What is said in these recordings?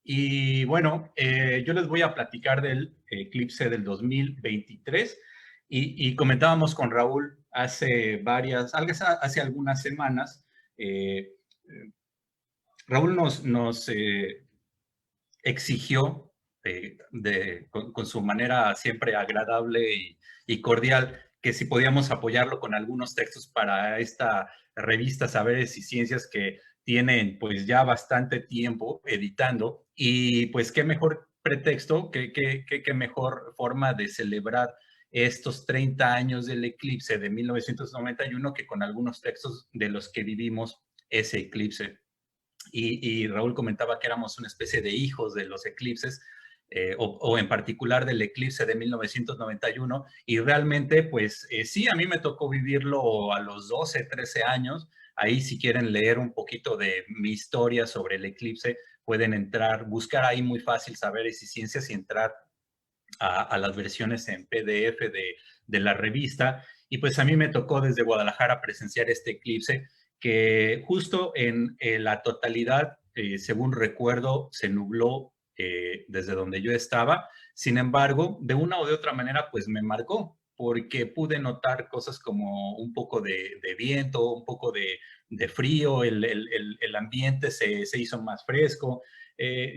Y bueno, yo les voy a platicar del eclipse del 2023 y comentábamos con Raúl hace algunas semanas. eh, eh, Raúl nos exigió con su manera siempre agradable y cordial que si podíamos apoyarlo con algunos textos para esta revista Saberes y Ciencias que tienen pues ya bastante tiempo editando y pues qué mejor pretexto, qué mejor forma de celebrar estos 30 años del eclipse de 1991 que con algunos textos de los que vivimos ese eclipse. Y Raúl comentaba que éramos una especie de hijos de los eclipses, o en particular del eclipse de 1991, y realmente, pues sí, a mí me tocó vivirlo a los 12, 13 años. Ahí si quieren leer un poquito de mi historia sobre el eclipse, pueden entrar, buscar ahí muy fácil Saberes y Ciencias y entrar a las versiones en PDF de la revista. Y pues a mí me tocó desde Guadalajara presenciar este eclipse que justo en la totalidad, según recuerdo, se nubló desde donde yo estaba. Sin embargo, de una o de otra manera, pues me marcó, porque pude notar cosas como un poco de viento, un poco de frío, el ambiente se hizo más fresco.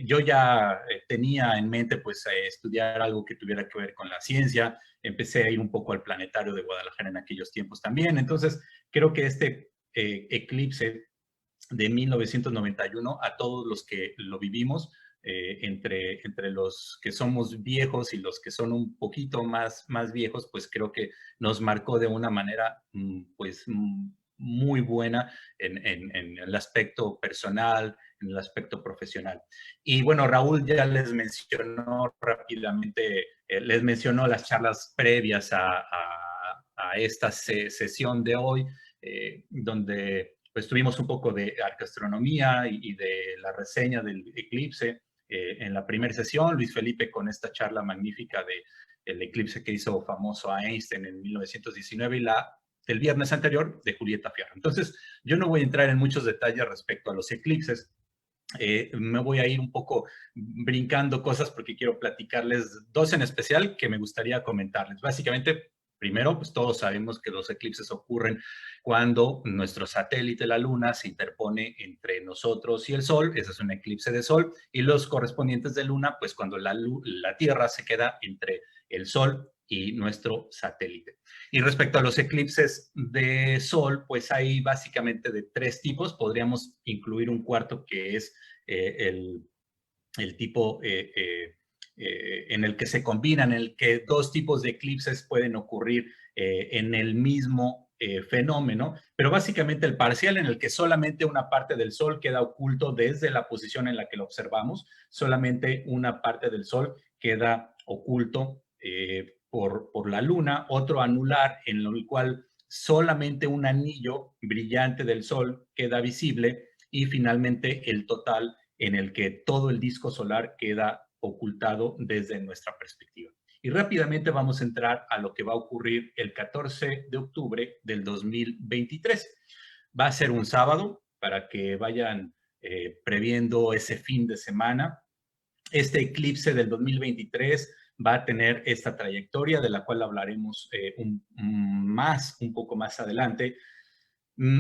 Yo ya tenía en mente pues estudiar algo que tuviera que ver con la ciencia. Empecé a ir un poco al planetario de Guadalajara en aquellos tiempos también. Entonces, creo que este eclipse de 1991, a todos los que lo vivimos, entre los que somos viejos y los que son un poquito más viejos, pues creo que nos marcó de una manera pues muy buena en el aspecto personal, en el aspecto profesional. Y bueno, Raúl ya les mencionó rápidamente, les mencionó las charlas previas a esta sesión de hoy, donde pues tuvimos un poco de astronomía y de la reseña del eclipse. En la primera sesión, Luis Felipe con esta charla magnífica de el eclipse que hizo famoso a Einstein en 1919 y la del viernes anterior de Julieta Fierro. Entonces, yo no voy a entrar en muchos detalles respecto a los eclipses. Me voy a ir un poco brincando cosas porque quiero platicarles dos en especial que me gustaría comentarles. Básicamente, primero, pues todos sabemos que los eclipses ocurren cuando nuestro satélite, la Luna, se interpone entre nosotros y el Sol. Ese es un eclipse de Sol. Y los correspondientes de Luna, pues cuando la Tierra se queda entre el Sol y nuestro satélite. Y respecto a los eclipses de Sol, pues hay básicamente de tres tipos. Podríamos incluir un cuarto que es el tipo en el que se combinan, en el que dos tipos de eclipses pueden ocurrir en el mismo fenómeno, pero básicamente el parcial en el que solamente una parte del Sol queda oculto desde la posición en la que lo observamos, solamente una parte del Sol queda oculto por la Luna, otro anular en el cual solamente un anillo brillante del Sol queda visible y finalmente el total en el que todo el disco solar queda ocultado desde nuestra perspectiva. Y rápidamente vamos a entrar a lo que va a ocurrir el 14 de octubre del 2023. Va a ser un sábado para que vayan previendo ese fin de semana. Este eclipse del 2023 va a tener esta trayectoria de la cual hablaremos un poco más adelante.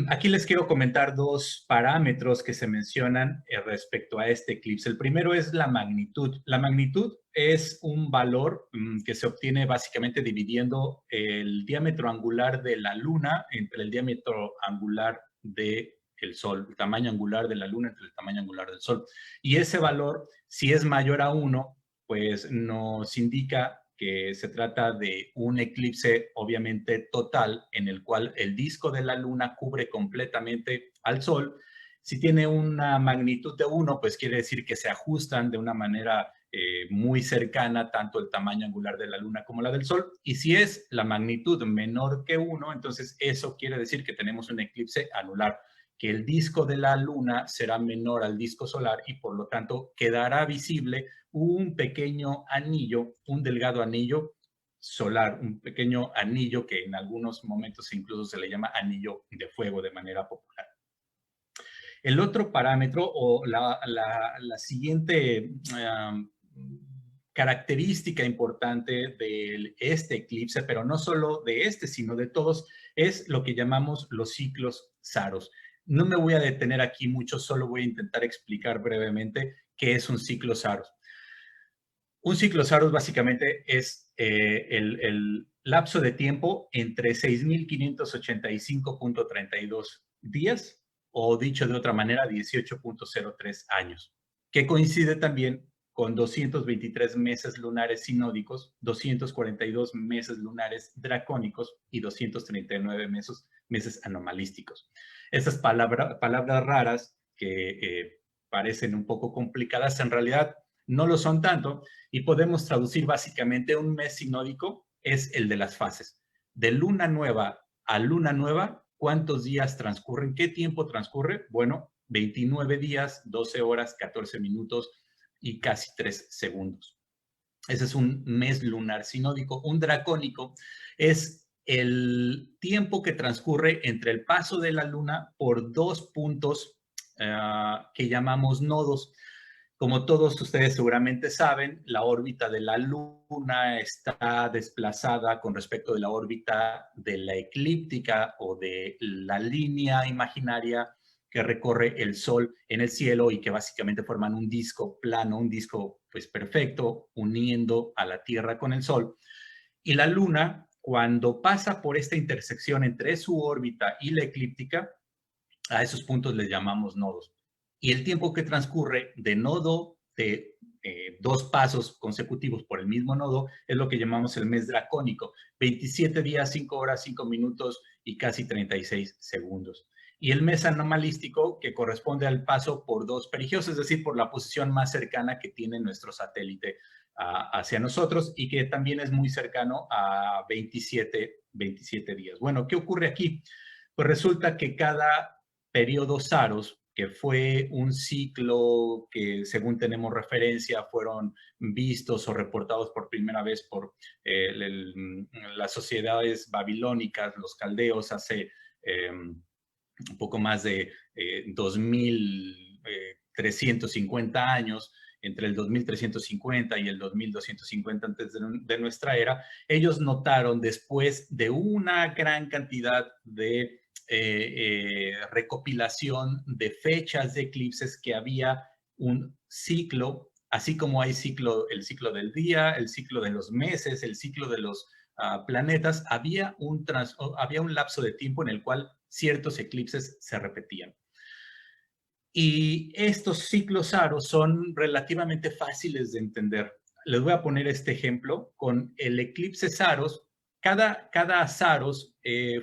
Aquí les quiero comentar dos parámetros que se mencionan respecto a este eclipse. El primero es la magnitud. La magnitud es un valor que se obtiene básicamente dividiendo el diámetro angular de la Luna entre el diámetro angular del Sol, el tamaño angular de la Luna entre el tamaño angular del Sol. Y ese valor, si es mayor a 1, pues nos indica que se trata de un eclipse obviamente total en el cual el disco de la Luna cubre completamente al Sol. Si tiene una magnitud de 1, pues quiere decir que se ajustan de una manera muy cercana tanto el tamaño angular de la Luna como la del Sol. Y si es la magnitud menor que 1, entonces eso quiere decir que tenemos un eclipse anular, que el disco de la Luna será menor al disco solar y por lo tanto quedará visible un pequeño anillo, un delgado anillo solar, un pequeño anillo que en algunos momentos incluso se le llama anillo de fuego de manera popular. El otro parámetro o la siguiente característica importante de este eclipse, pero no solo de este, sino de todos, es lo que llamamos los ciclos Saros. No me voy a detener aquí mucho, solo voy a intentar explicar brevemente qué es un ciclo Saros. Un ciclo Saros básicamente es el lapso de tiempo entre 6.585.32 días, o dicho de otra manera, 18.03 años, que coincide también con 223 meses lunares sinódicos, 242 meses lunares dracónicos y 239 meses anomalísticos. Estas palabras raras que parecen un poco complicadas, en realidad no lo son tanto, y podemos traducir básicamente un mes sinódico es el de las fases. De luna nueva a luna nueva, ¿cuántos días transcurren? ¿Qué tiempo transcurre? Bueno, 29 días, 12 horas, 14 minutos y casi 3 segundos. Ese es un mes lunar sinódico. Un dracónico es el tiempo que transcurre entre el paso de la luna por dos puntos que llamamos nodos. Como todos ustedes seguramente saben, la órbita de la Luna está desplazada con respecto de la órbita de la eclíptica o de la línea imaginaria que recorre el Sol en el cielo y que básicamente forman un disco plano, un disco pues perfecto, uniendo a la Tierra con el Sol. Y la Luna, cuando pasa por esta intersección entre su órbita y la eclíptica, a esos puntos les llamamos nodos. Y el tiempo que transcurre de nodo de dos pasos consecutivos por el mismo nodo es lo que llamamos el mes dracónico, 27 días, 5 horas, 5 minutos y casi 36 segundos. Y el mes anomalístico, que corresponde al paso por dos perigios, es decir, por la posición más cercana que tiene nuestro satélite hacia nosotros, y que también es muy cercano a 27 días. Bueno, ¿qué ocurre aquí? Pues resulta que cada periodo Saros, que fue un ciclo que, según tenemos referencia, fueron vistos o reportados por primera vez por las sociedades babilónicas, los caldeos, hace un poco más de 2.350 años, entre el 2350 y el 2250 antes de nuestra era. Ellos notaron, después de una gran cantidad de recopilación de fechas de eclipses, que había un ciclo, así como hay el ciclo del día, el ciclo de los meses, el ciclo de los planetas, había un lapso de tiempo en el cual ciertos eclipses se repetían. Y estos ciclos Saros son relativamente fáciles de entender. Les voy a poner este ejemplo con el eclipse Saros. Cada Saros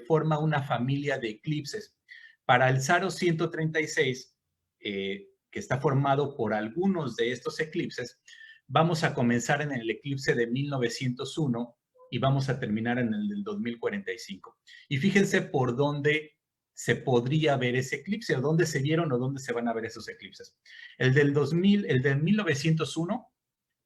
forma una familia de eclipses. Para el Saros 136, que está formado por algunos de estos eclipses, vamos a comenzar en el eclipse de 1901 y vamos a terminar en el del 2045. Y fíjense por dónde se podría ver ese eclipse, o dónde se vieron o dónde se van a ver esos eclipses. El del 1901,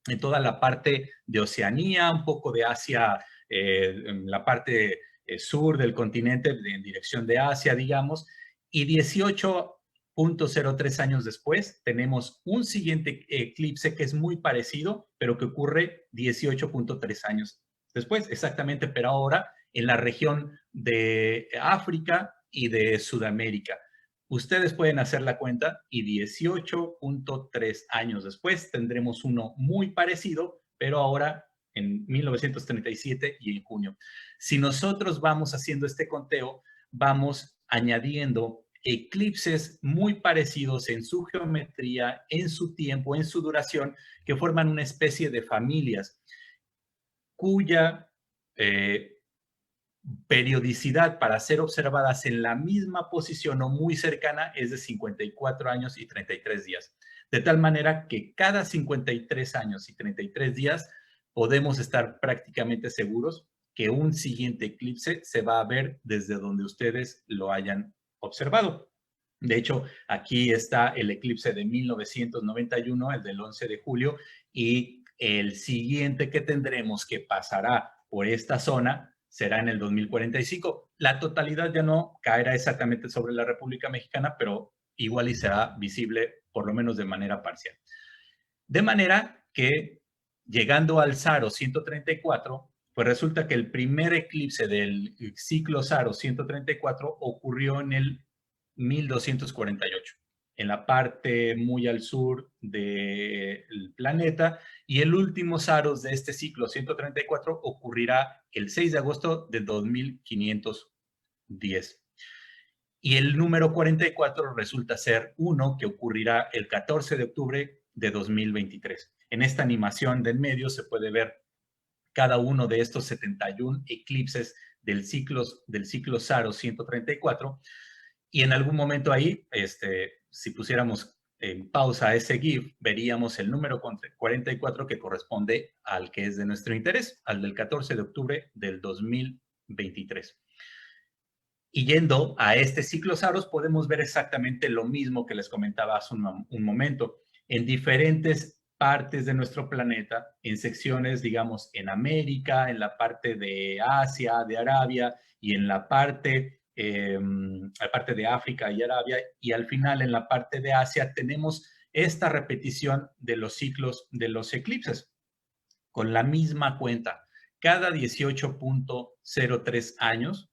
en toda la parte de Oceanía, un poco de Asia, en la parte sur del continente, en dirección de Asia, digamos, y 18.03 años después tenemos un siguiente eclipse que es muy parecido, pero que ocurre 18.3 años después, exactamente, pero ahora en la región de África y de Sudamérica. Ustedes pueden hacer la cuenta y 18.3 años después tendremos uno muy parecido, pero ahora en 1937 y en junio. Si nosotros vamos haciendo este conteo, vamos añadiendo eclipses muy parecidos en su geometría, en su tiempo, en su duración, que forman una especie de familias cuya periodicidad para ser observadas en la misma posición o muy cercana es de 54 años y 33 días. De tal manera que cada 53 años y 33 días podemos estar prácticamente seguros que un siguiente eclipse se va a ver desde donde ustedes lo hayan observado. De hecho, aquí está el eclipse de 1991, el del 11 de julio, y el siguiente que tendremos, que pasará por esta zona, será en el 2045. La totalidad ya no caerá exactamente sobre la República Mexicana, pero igual y será visible por lo menos de manera parcial. De manera que, llegando al Saros 134, pues resulta que el primer eclipse del ciclo Saros 134 ocurrió en el 1248, en la parte muy al sur del planeta, y el último Saros de este ciclo 134 ocurrirá el 6 de agosto de 2510. Y el número 44 resulta ser uno que ocurrirá el 14 de octubre de 2023. En esta animación del medio se puede ver cada uno de estos 71 eclipses del ciclo Saros 134, y en algún momento ahí, si pusiéramos en pausa ese GIF, veríamos el número 44 que corresponde al que es de nuestro interés, al del 14 de octubre del 2023. Y yendo a este ciclo Saros, podemos ver exactamente lo mismo que les comentaba hace un momento, en diferentes partes de nuestro planeta, en secciones, digamos, en América, en la parte de Asia, de Arabia, y en la parte de África y Arabia, y al final en la parte de Asia tenemos esta repetición de los ciclos de los eclipses, con la misma cuenta. Cada 18.03 años,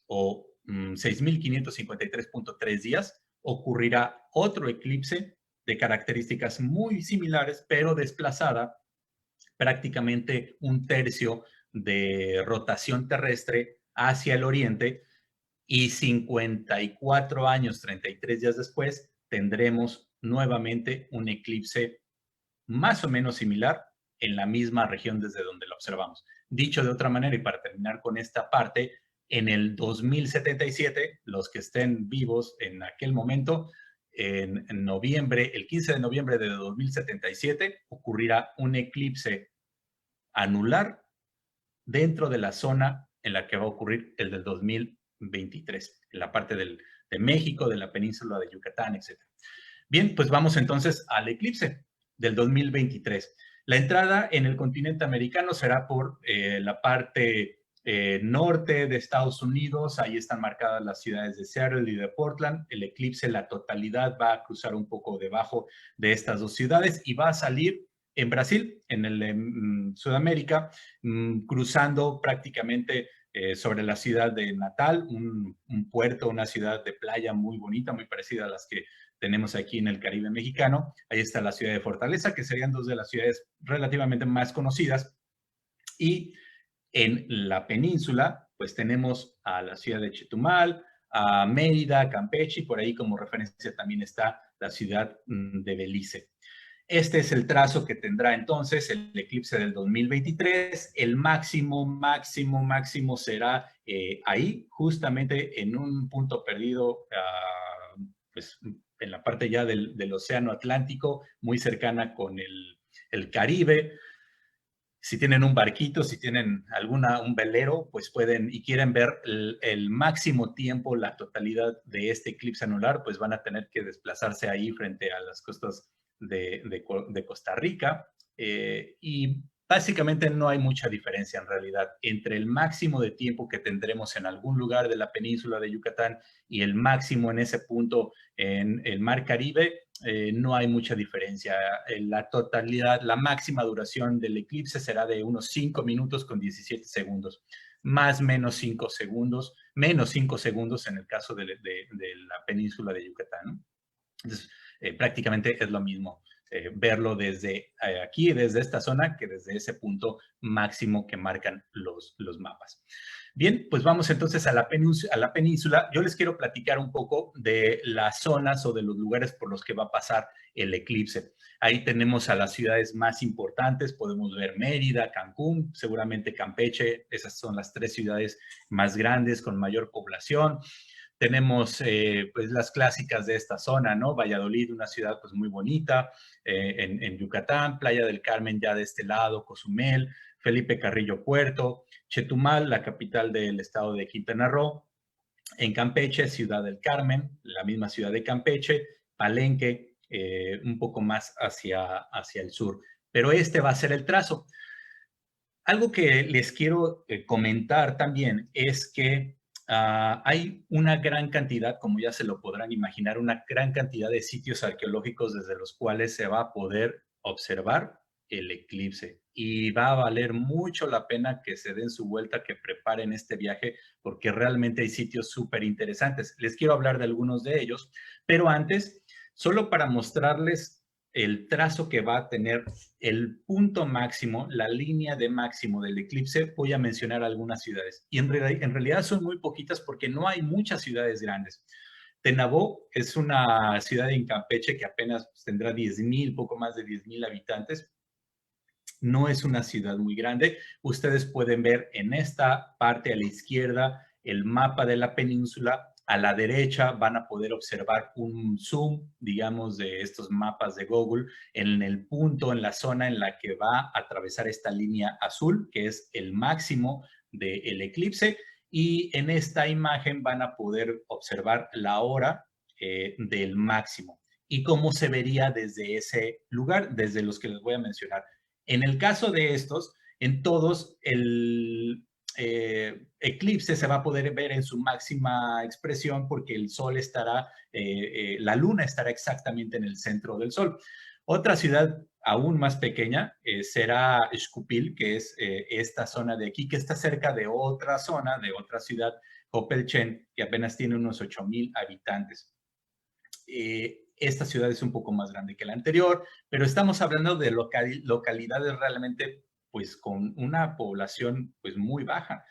o 6.553.3 días, ocurrirá otro eclipse de características muy similares, pero desplazada prácticamente un tercio de rotación terrestre hacia el oriente, y 54 años, 33 días después, tendremos nuevamente un eclipse más o menos similar en la misma región desde donde lo observamos. Dicho de otra manera, y para terminar con esta parte, en el 2077, los que estén vivos en aquel momento, en noviembre, el 15 de noviembre de 2077, ocurrirá un eclipse anular dentro de la zona en la que va a ocurrir el del 2023, en la parte de México, de la península de Yucatán, etc. Bien, pues vamos entonces al eclipse del 2023. La entrada en el continente americano será por la parte norte de Estados Unidos. Ahí están marcadas las ciudades de Seattle y de Portland. El eclipse, la totalidad, va a cruzar un poco debajo de estas dos ciudades y va a salir en Brasil, en Sudamérica, cruzando prácticamente sobre la ciudad de Natal, un puerto, una ciudad de playa muy bonita, muy parecida a las que tenemos aquí en el Caribe mexicano. Ahí está la ciudad de Fortaleza, que serían dos de las ciudades relativamente más conocidas. Y en la península, pues tenemos a la ciudad de Chetumal, a Mérida, Campeche, y por ahí como referencia también está la ciudad de Belice. Este es el trazo que tendrá entonces el eclipse del 2023. El máximo será ahí, justamente en un punto perdido, pues en la parte ya del Océano Atlántico, muy cercana con el Caribe. Si tienen un barquito, si tienen un velero, pues pueden y quieren ver el máximo tiempo, la totalidad de este eclipse anular, pues van a tener que desplazarse ahí frente a las costas de Costa Rica. Y básicamente no hay mucha diferencia en realidad entre el máximo de tiempo que tendremos en algún lugar de la península de Yucatán y el máximo en ese punto en el Mar Caribe. No hay mucha diferencia. La totalidad, la máxima duración del eclipse será de unos 5 minutos con 17 segundos, más menos 5 segundos, menos 5 segundos en el caso de la península de Yucatán, ¿no? Entonces, prácticamente es lo mismo verlo desde aquí, desde esta zona, que desde ese punto máximo que marcan los mapas. Bien, pues vamos entonces a la península. Yo les quiero platicar un poco de las zonas o de los lugares por los que va a pasar el eclipse. Ahí tenemos a las ciudades más importantes, podemos ver Mérida, Cancún, seguramente Campeche. Esas son las 3 ciudades más grandes con mayor población. Tenemos pues las clásicas de esta zona, ¿no? Valladolid, una ciudad pues muy bonita, en Yucatán, Playa del Carmen ya de este lado, Cozumel, Felipe Carrillo Puerto, Chetumal, la capital del estado de Quintana Roo, en Campeche, Ciudad del Carmen, la misma ciudad de Campeche, Palenque, un poco más hacia el sur. Pero este va a ser el trazo. Algo que les quiero comentar también es que Hay una gran cantidad, como ya se lo podrán imaginar, una gran cantidad de sitios arqueológicos desde los cuales se va a poder observar el eclipse. Y va a valer mucho la pena que se den su vuelta, que preparen este viaje, porque realmente hay sitios súper interesantes. Les quiero hablar de algunos de ellos, pero antes, solo para mostrarles el trazo que va a tener el punto máximo, la línea de máximo del eclipse, voy a mencionar algunas ciudades. Y en realidad son muy poquitas porque no hay muchas ciudades grandes. Tenabo es una ciudad en Campeche que apenas tendrá 10,000, poco más de 10,000 habitantes. No es una ciudad muy grande. Ustedes pueden ver en esta parte a la izquierda el mapa de la península. A la derecha van a poder observar un zoom, digamos, de estos mapas de Google en el punto, en la zona en la que va a atravesar esta línea azul, que es el máximo del eclipse. Y en esta imagen van a poder observar la hora del máximo y cómo se vería desde ese lugar, desde los que les voy a mencionar. En el caso de estos, en todos el eclipse se va a poder ver en su máxima expresión porque el sol estará, la luna estará exactamente en el centro del sol. Otra ciudad aún más pequeña será Xcupil, que es esta zona de aquí, que está cerca de otra zona, de otra ciudad, Hopelchen, que apenas tiene unos 8,000 habitantes. Esta ciudad es un poco más grande que la anterior, pero estamos hablando de localidades realmente pues con una población pues muy baja,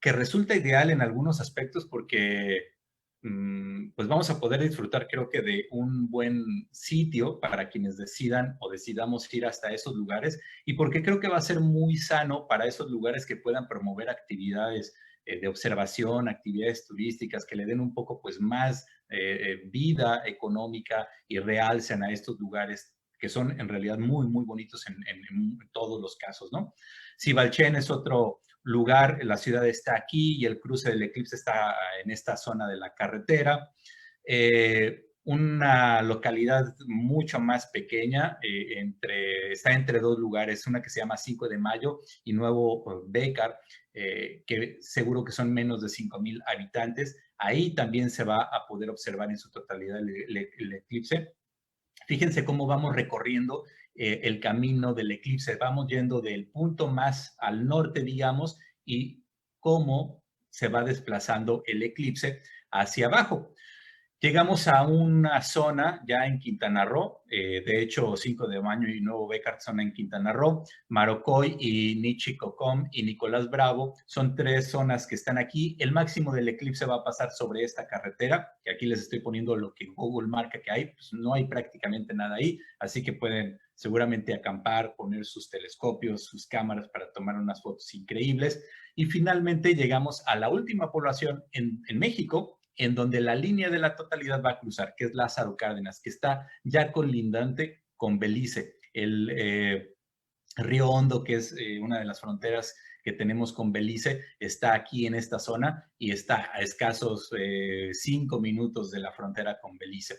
que resulta ideal en algunos aspectos porque pues vamos a poder disfrutar creo que de un buen sitio para quienes decidan o decidamos ir hasta esos lugares y porque creo que va a ser muy sano para esos lugares que puedan promover actividades de observación, actividades turísticas que le den un poco pues más vida económica y realcen a estos lugares que son en realidad muy, muy bonitos en todos los casos, ¿no? Sibalchen es otro lugar, la ciudad está aquí y el cruce del eclipse está en esta zona de la carretera. Una localidad mucho más pequeña, está entre dos lugares, una que se llama 5 de Mayo y Nuevo Bécar, que seguro que son menos de 5,000 habitantes. Ahí también se va a poder observar en su totalidad el eclipse. Fíjense cómo vamos recorriendo el camino del eclipse. Vamos yendo del punto más al norte, digamos, y cómo se va desplazando el eclipse hacia abajo. Llegamos a una zona ya en Quintana Roo, de hecho 5 de Mayo y Nuevo Bécar son en Quintana Roo, Marocoy y Nichicocom y Nicolás Bravo son tres zonas que están aquí. El máximo del eclipse va a pasar sobre esta carretera, que aquí les estoy poniendo lo que Google marca que hay, pues no hay prácticamente nada ahí, así que pueden seguramente acampar, poner sus telescopios, sus cámaras para tomar unas fotos increíbles. Y finalmente llegamos a la última población en México, en donde la línea de la totalidad va a cruzar, que es Lázaro Cárdenas, que está ya colindante con Belice. El Río Hondo, que es una de las fronteras que tenemos con Belice, está aquí en esta zona y está a escasos 5 minutos de la frontera con Belice.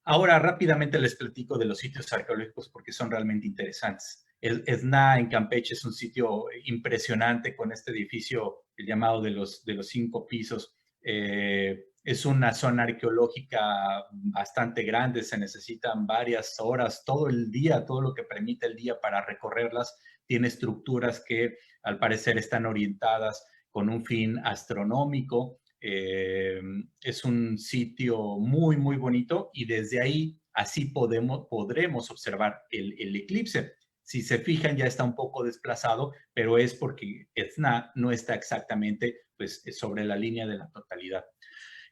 Ahora rápidamente les platico de los sitios arqueológicos porque son realmente interesantes. El Esna en Campeche es un sitio impresionante con este edificio llamado de los 5 pisos. Es una zona arqueológica bastante grande, se necesitan varias horas, todo el día, todo lo que permite el día para recorrerlas. Tiene estructuras que al parecer están orientadas con un fin astronómico. Es un sitio muy, muy bonito y desde ahí así podremos observar el eclipse. Si se fijan, ya está un poco desplazado, pero es porque Etna no está exactamente pues, sobre la línea de la totalidad.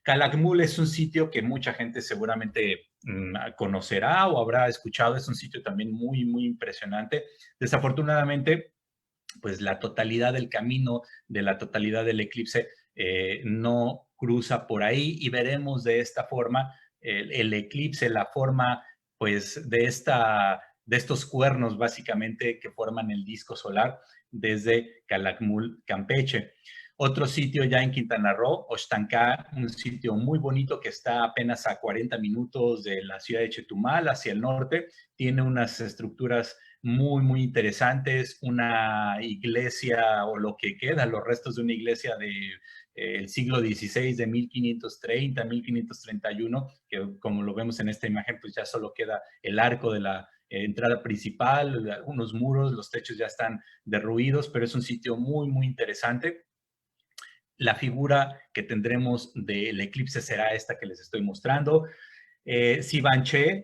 Calakmul es un sitio que mucha gente seguramente conocerá o habrá escuchado. Es un sitio también muy, muy impresionante. Desafortunadamente, pues la totalidad del camino, de la totalidad del eclipse, no cruza por ahí y veremos de esta forma el eclipse, la forma pues de estos cuernos básicamente que forman el disco solar desde Calakmul, Campeche. Otro sitio ya en Quintana Roo, Oxtancá, un sitio muy bonito que está apenas a 40 minutos de la ciudad de Chetumal hacia el norte, tiene unas estructuras muy, muy interesantes, una iglesia o lo que queda, los restos de una iglesia el siglo XVI de 1530, 1531, que como lo vemos en esta imagen, pues ya solo queda el arco de la entrada principal, algunos muros, los techos ya están derruidos, pero es un sitio muy, muy interesante. La figura que tendremos del eclipse será esta que les estoy mostrando. Sivanché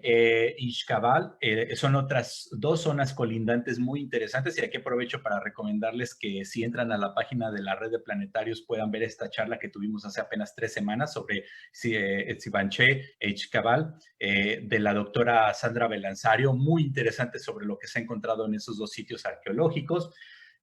y Xcaval son otras dos zonas colindantes muy interesantes, y aquí aprovecho para recomendarles que si entran a la página de la red de planetarios puedan ver esta charla que tuvimos hace apenas 3 semanas sobre Sivanché y Xcaval de la doctora Sandra Belanzario, muy interesante sobre lo que se ha encontrado en esos dos sitios arqueológicos.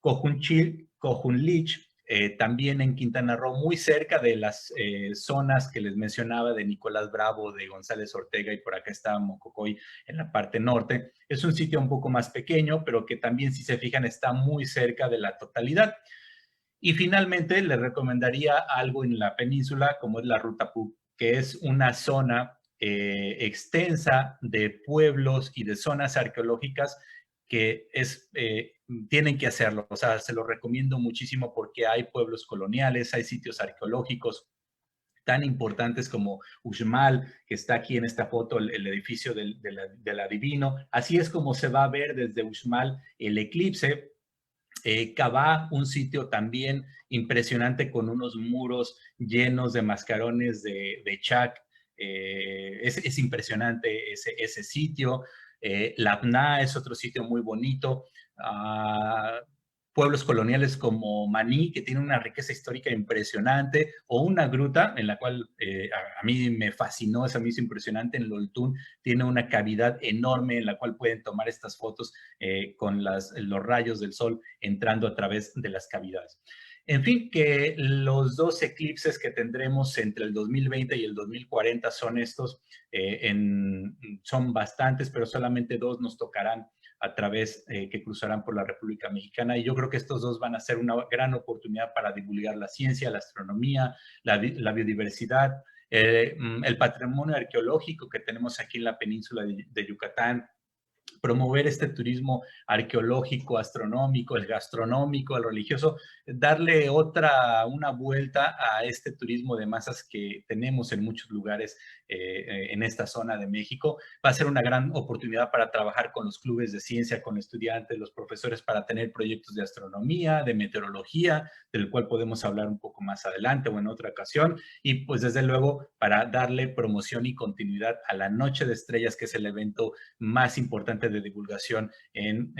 Cojunlich, también en Quintana Roo, muy cerca de las zonas que les mencionaba de Nicolás Bravo, de González Ortega, y por acá está Mococoy en la parte norte. Es un sitio un poco más pequeño, pero que también, si se fijan, está muy cerca de la totalidad. Y finalmente, les recomendaría algo en la península, como es la Ruta Puc, que es una zona extensa de pueblos y de zonas arqueológicas que tienen que hacerlo. O sea, se lo recomiendo muchísimo porque hay pueblos coloniales, hay sitios arqueológicos tan importantes como Uxmal, que está aquí en esta foto, el edificio del adivino. Así es como se va a ver desde Uxmal el eclipse. Cabá, un sitio también impresionante con unos muros llenos de mascarones de chac. Es impresionante ese sitio. Labná es otro sitio muy bonito. Pueblos coloniales como Maní, que tiene una riqueza histórica impresionante, o una gruta en la cual a mí me fascinó, esa me hizo impresionante, en Loltún, tiene una cavidad enorme en la cual pueden tomar estas fotos con los rayos del sol entrando a través de las cavidades. En fin, que los dos eclipses que tendremos entre el 2020 y el 2040 son estos, son bastantes, pero solamente dos nos tocarán a través que cruzarán por la República Mexicana, y yo creo que estos dos van a ser una gran oportunidad para divulgar la ciencia, la astronomía, la biodiversidad, el patrimonio arqueológico que tenemos aquí en la península de Yucatán, promover este turismo arqueológico, astronómico, el gastronómico, el religioso, darle una vuelta a este turismo de masas que tenemos en muchos lugares en esta zona de México. Va a ser una gran oportunidad para trabajar con los clubes de ciencia, con estudiantes, los profesores, para tener proyectos de astronomía, de meteorología, del cual podemos hablar un poco más adelante o en otra ocasión, y pues desde luego para darle promoción y continuidad a la Noche de Estrellas, que es el evento más importante de divulgación en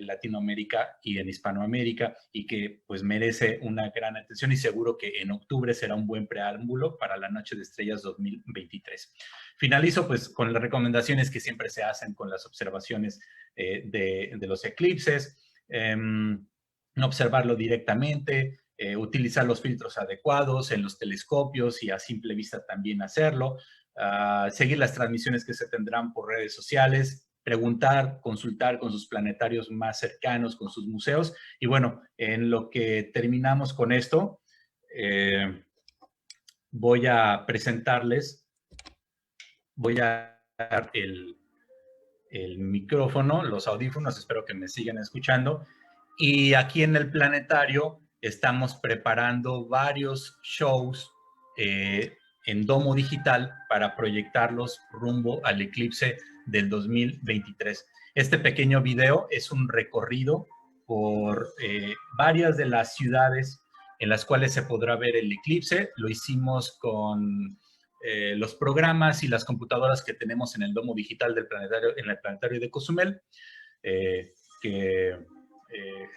Latinoamérica y en Hispanoamérica, y que pues merece una gran atención, y seguro que en octubre será un buen preámbulo para la Noche de Estrellas 2023. Finalizo pues con las recomendaciones que siempre se hacen con las observaciones de los eclipses. Observarlo directamente, utilizar los filtros adecuados en los telescopios y a simple vista también hacerlo, seguir las transmisiones que se tendrán por redes sociales, preguntar, consultar con sus planetarios más cercanos, con sus museos. Y bueno, en lo que terminamos con esto, voy a presentarles, voy a dar el micrófono, los audífonos, espero que me sigan escuchando. Y aquí en el planetario estamos preparando varios shows en domo digital para proyectarlos rumbo al eclipse del 2023. Este pequeño video es un recorrido por varias de las ciudades en las cuales se podrá ver el eclipse. Lo hicimos con los programas y las computadoras que tenemos en el domo digital del planetario, en el planetario de Cozumel, que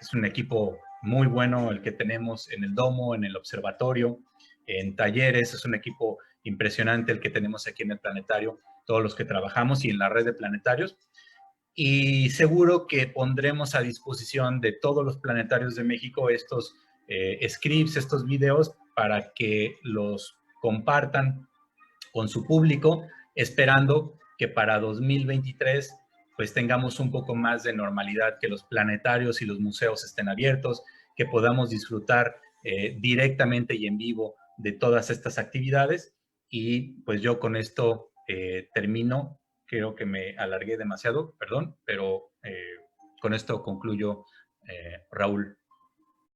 es un equipo muy bueno el que tenemos en el domo, en el observatorio, en talleres. Es un equipo impresionante el que tenemos aquí en el planetario, todos los que trabajamos, y en la red de planetarios. Y seguro que pondremos a disposición de todos los planetarios de México estos scripts, estos videos, para que los compartan con su público, esperando que para 2023 pues tengamos un poco más de normalidad, que los planetarios y los museos estén abiertos, que podamos disfrutar directamente y en vivo de todas estas actividades. Y pues yo con esto termino. Creo que me alargué demasiado, perdón, pero con esto concluyo, Raúl.